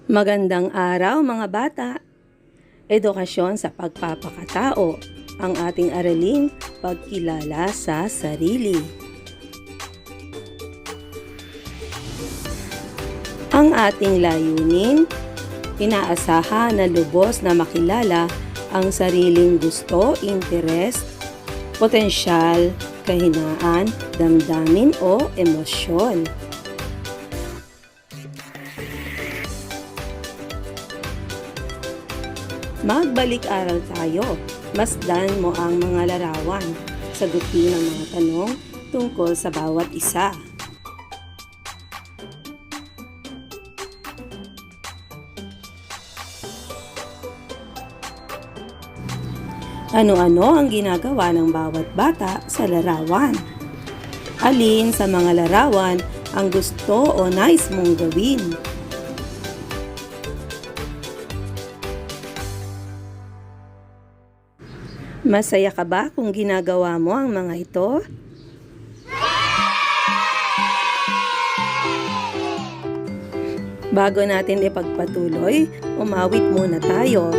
Magandang araw mga bata! Edukasyon sa pagpapakatao, ang ating araling pagkilala sa sarili. Ang ating layunin, inaasahan na lubos na makilala ang sariling gusto, interes, potensyal, kahinaan, damdamin o emosyon. Magbalik-aral tayo. Masdan mo ang mga larawan. Sagutin ang mga tanong tungkol sa bawat isa. Ano-ano ang ginagawa ng bawat bata sa larawan? Alin sa mga larawan ang gusto o nais mong gawin? Masaya ka ba kung ginagawa mo ang mga ito? Bago natin ipagpatuloy, umawit muna tayo.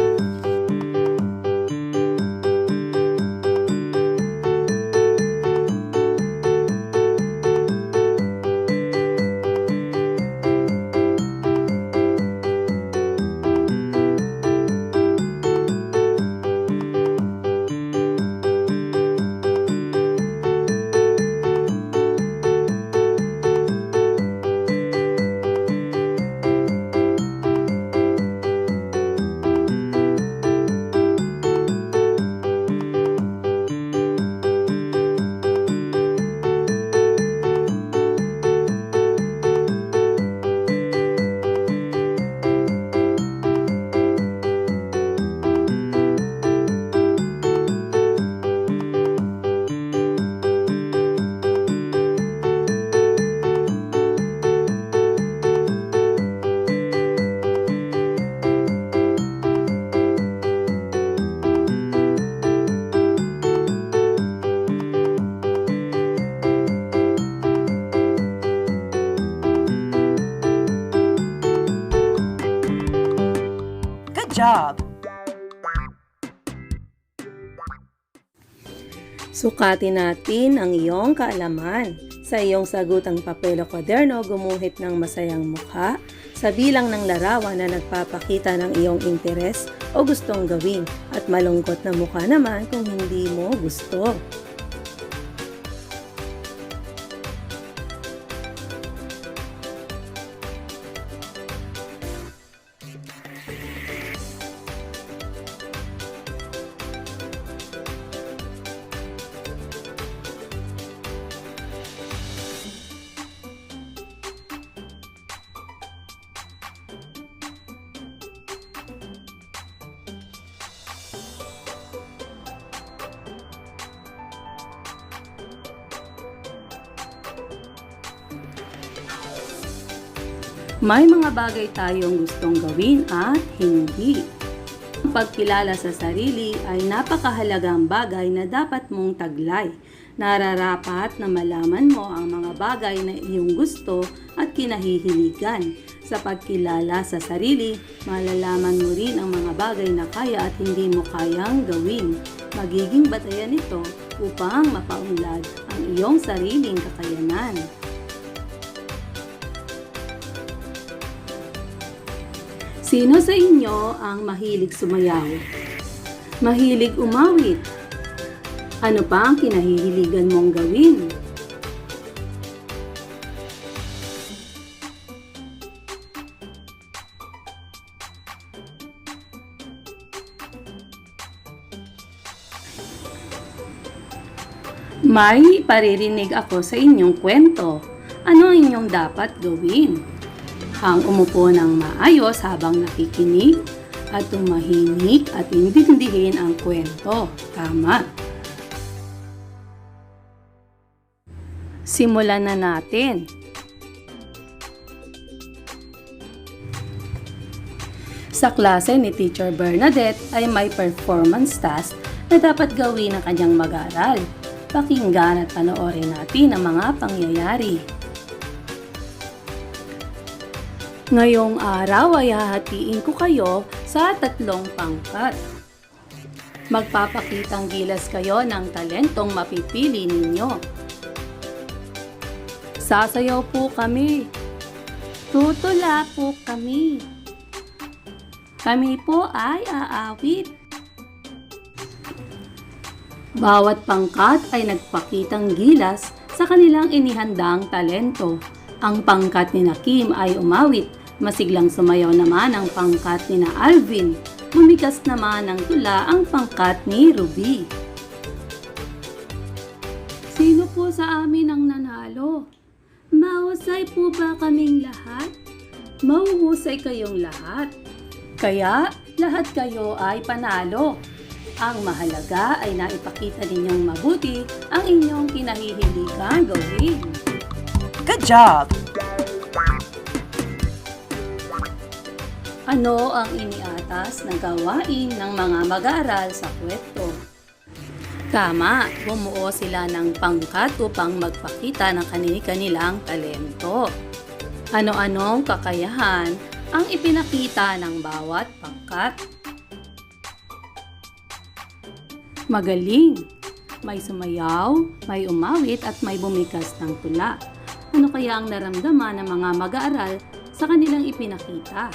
Job. Sukatin natin ang iyong kaalaman. Sa iyong sagutang papel o kwaderno, gumuhit ng masayang mukha sa bilang ng larawan na nagpapakita ng iyong interes o gustong gawin at malungkot na mukha naman kung hindi mo gusto. May mga bagay tayong gustong gawin at hindi. Ang pagkilala sa sarili ay napakahalagang bagay na dapat mong taglay. Nararapat na malaman mo ang mga bagay na iyong gusto at kinahihiligan. Sa pagkilala sa sarili, malalaman mo rin ang mga bagay na kaya at hindi mo kayang gawin. Magiging batayan ito upang mapaunlad ang iyong sariling kakayanan. Sino sa inyo ang mahilig sumayaw? Mahilig umawit? Ano pa ang kinahihiligan mong gawin? May paririnig ako sa inyong kwento. Ano ang inyong dapat gawin? Ang umupo ng maayos habang nakikinig at tumahimik at intindihin ang kwento. Tama. Simulan na natin. Sa klase ni Teacher Bernadette ay may performance task na dapat gawin ng kanyang mag-aaral. Pakinggan at panoorin natin ang mga pangyayari. Ngayong araw ay hahatiin ko kayo sa 3 pangkat. Magpapakitang gilas kayo ng talentong mapipili ninyo. Sasayaw po kami. Tutula po kami. Kami po ay aawit. Bawat pangkat ay nagpakitang gilas sa kanilang inihandang talento. Ang pangkat ni Kim ay umawit, masiglang sumayaw naman ang pangkat ni Alvin, bumikas naman ng tula ang pangkat ni Ruby. Sino po sa amin ang nanalo? Mahusay po ba kaming lahat? Mahuhusay kayong lahat. Kaya lahat kayo ay panalo. Ang mahalaga ay naipakita ninyong mabuti ang inyong kinahihiligan gawin. Good job! Ano ang iniatas na gawain ng mga mag-aaral sa kwento? Tama, bumuo sila ng pangkat upang magpakita ng kanilang talento. Ano-anong kakayahan ang ipinakita ng bawat pangkat? Magaling! May sumayaw, may umawit at may bumikas ng tula. Ano kaya ang naramdaman ng mga mag-aaral sa kanilang ipinakita?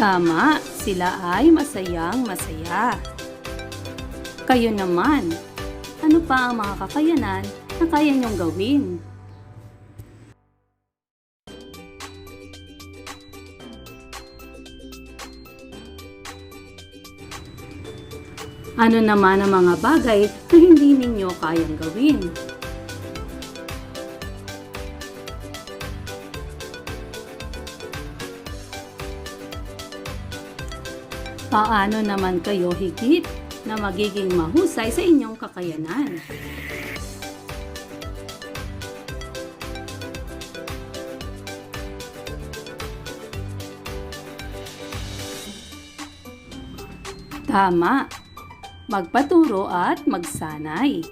Tama, sila ay masayang masaya. Kayo naman, ano pa ang mga kakayanan na kaya niyong gawin? Ano naman ang mga bagay na hindi ninyo kayang gawin? Paano naman kayo higit na magiging mahusay sa inyong kakayanan? Tama! Magpaturo at magsanay.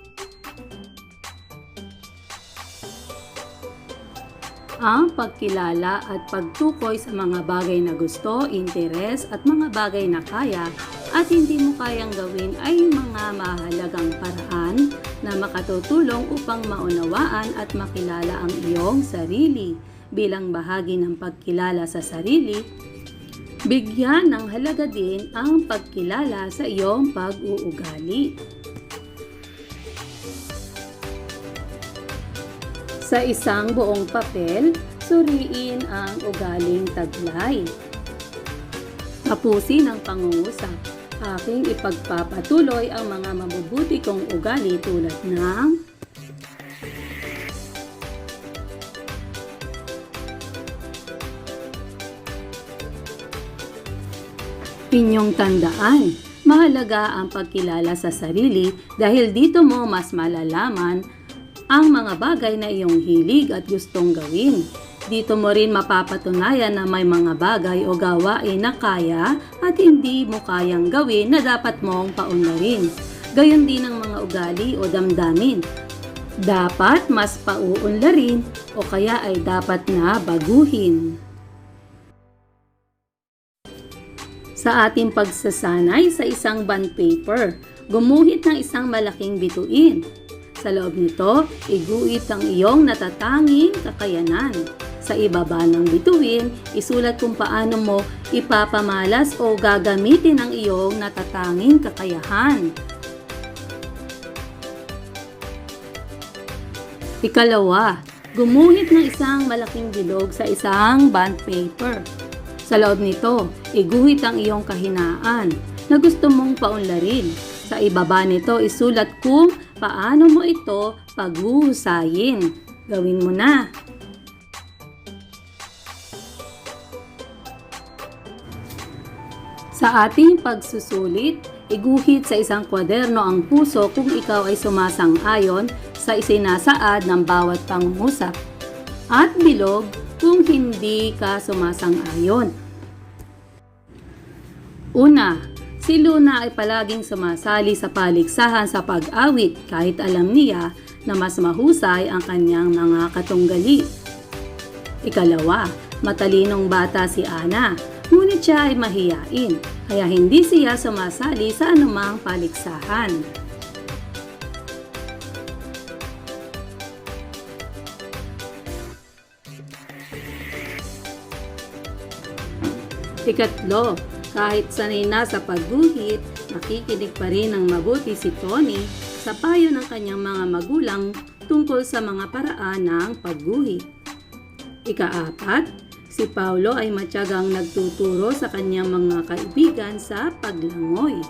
Ang pagkilala at pagtukoy sa mga bagay na gusto, interes at mga bagay na kaya at hindi mo kayang gawin ay mga mahalagang paraan na makatutulong upang maunawaan at makilala ang iyong sarili. Bilang bahagi ng pagkilala sa sarili, bigyan ng halaga din ang pagkilala sa iyong pag-uugali. Sa isang buong papel, suriin ang ugaling taglay. Tapusin ang pangungusap. Aking ipagpapatuloy ang mga mabubuti kong ugali tulad ng inyong tandaan, mahalaga ang pagkilala sa sarili dahil dito mo mas malalaman ang mga bagay na iyong hilig at gustong gawin. Dito mo rin mapapatunayan na may mga bagay o gawain na kaya at hindi mo kayang gawin na dapat mong paunlarin. Gayon din ang mga ugali o damdamin. Dapat mas pauunlarin o kaya ay dapat na baguhin. Sa ating pagsasanay sa isang bond paper, gumuhit ng isang malaking bituin. Sa loob nito, iguhit ang iyong natatanging kakayanan. Sa ibaba ng bituin, isulat kung paano mo ipapamalas o gagamitin ang iyong natatanging kakayahan. Ikalawa, gumuhit ng isang malaking bilog sa isang bond paper. Sa loob nito, iguhit ang iyong kahinaan na gusto mong paunlarin. Sa ibaba nito, isulat kung paano mo ito paghuhusayin. Gawin mo na! Sa ating pagsusulit, iguhit sa isang kwaderno ang puso kung ikaw ay sumasang-ayon sa isinasaad ng bawat pangungusap. At bilog kung hindi ka sumasang-ayon. Una, si Luna ay palaging sumasali sa paligsahan sa pag-awit kahit alam niya na mas mahusay ang kanyang mga katunggali. Ikalawa, Matalinong bata si Ana, ngunit siya ay mahiyain, kaya hindi siya sumasali sa anumang paligsahan. Ikatlo, kahit sanay na sa pagguhit, nakikinig pa rin ng mabuti si Tony sa payo ng kanyang mga magulang tungkol sa mga paraan ng pagguhit. Ikaapat, si Paulo ay matyagang nagtuturo sa kanyang mga kaibigan sa paglangoy.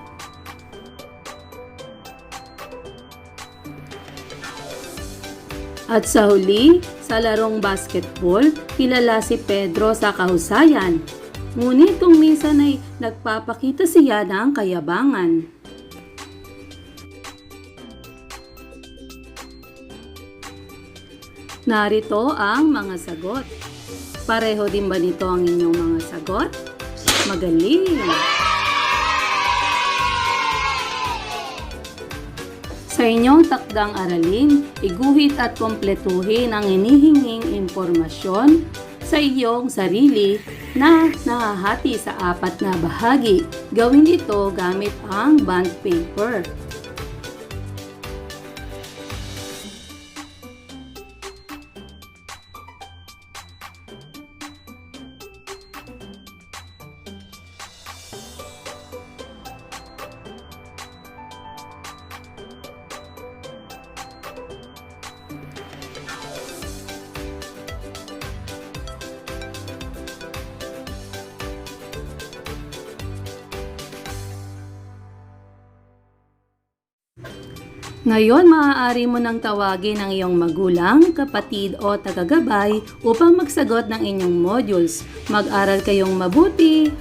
At sa huli, sa larong basketball, kilala si Pedro sa kahusayan. Ngunit kung minsan ay nagpapakita siya ng kayabangan. Narito ang mga sagot. Pareho din ba nito ang inyong mga sagot? Magaling! Sa inyong takdang aralin, iguhit at kompletuhin ang inihinging impormasyon sa iyong sarili na nahahati sa 4 na bahagi. Gawin ito gamit ang bond paper. Ngayon, maaari mo nang tawagin ang iyong magulang, kapatid o tagagabay upang magsagot ng inyong modules. Mag-aral kayong mabuti